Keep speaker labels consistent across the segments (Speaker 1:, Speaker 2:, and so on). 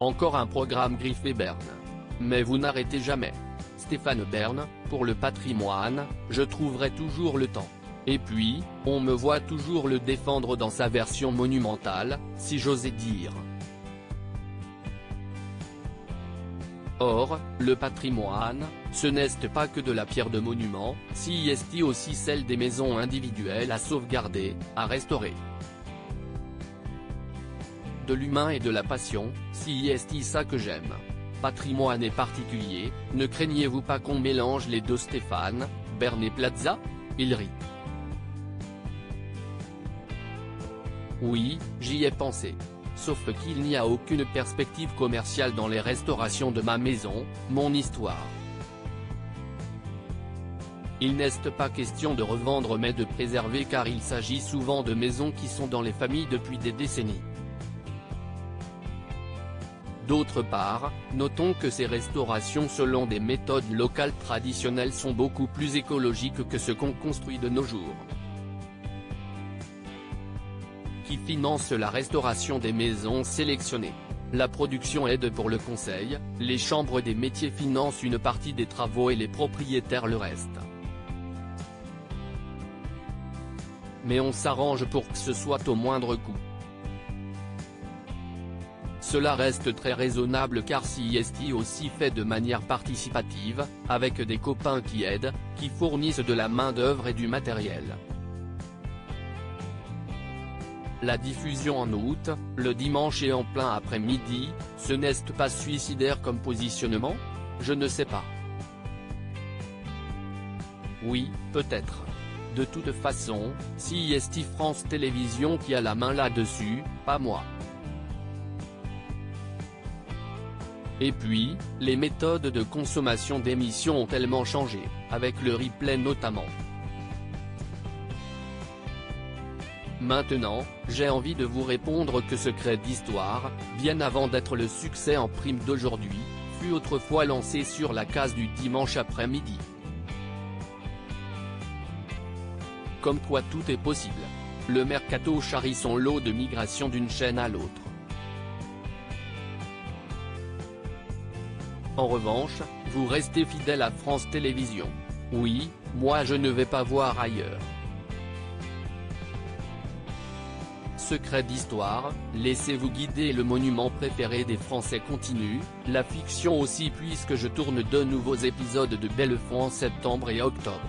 Speaker 1: encore un programme Griffé Bern. Mais vous n'arrêtez jamais. Stéphane Bern, pour le patrimoine, je trouverai toujours le temps. Et puis, on me voit toujours le défendre dans sa version monumentale, si j'osais dire. Or, le patrimoine, ce n'est pas que de la pierre de monument, si est aussi celle des maisons individuelles à sauvegarder, à restaurer. De l'humain et de la passion, si est ça que j'aime. Patrimoine et particulier, ne craignez-vous pas qu'on mélange les deux Stéphane, Bern et Plaza? Il rit. Oui, j'y ai pensé. Sauf qu'il n'y a aucune perspective commerciale dans les restaurations de ma maison, mon histoire. Il n'est pas question de revendre mais de préserver car il s'agit souvent de maisons qui sont dans les familles depuis des décennies. D'autre part, notons que ces restaurations selon des méthodes locales traditionnelles sont beaucoup plus écologiques que ce qu'on construit de nos jours. Qui finance la restauration des maisons sélectionnées. La production aide pour le conseil, les chambres des métiers financent une partie des travaux et les propriétaires le reste. Mais on s'arrange pour que ce soit au moindre coût. Cela reste très raisonnable car si est aussi fait de manière participative, avec des copains qui aident, qui fournissent de la main-d'œuvre et du matériel. La diffusion en août, le dimanche et en plein après-midi, ce n'est pas suicidaire comme positionnement? Je ne sais pas. Oui, peut-être. De toute façon, si est France Télévisions qui a la main là-dessus, pas moi. Et puis, les méthodes de consommation d'émissions ont tellement changé, avec le replay notamment. Maintenant, j'ai envie de vous répondre que Secret d'Histoire, bien avant d'être le succès en prime d'aujourd'hui, fut autrefois lancé sur la case du dimanche après-midi. Comme quoi tout est possible. Le mercato charrie son lot de migration d'une chaîne à l'autre. En revanche, vous restez fidèle à France Télévisions. Oui, moi je ne vais pas voir ailleurs. Secret d'Histoire, laissez-vous guider. Le monument préféré des Français continue, la fiction aussi puisque je tourne de nouveaux épisodes de Bellefond en septembre et octobre.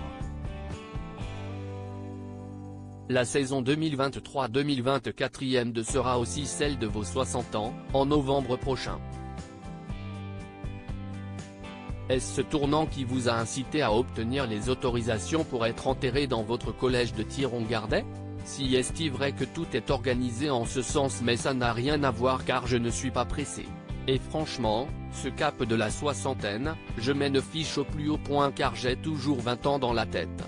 Speaker 1: La saison 2023-2024 sera aussi celle de vos 60 ans, en novembre prochain. Est-ce ce tournant qui vous a incité à obtenir les autorisations pour être enterré dans votre collège de Thiron-Gardet? Si est-il vrai que tout est organisé en ce sens mais ça n'a rien à voir car je ne suis pas pressé. Et franchement, ce cap de la soixantaine, je m'en fiche au plus haut point car j'ai toujours 20 ans dans la tête.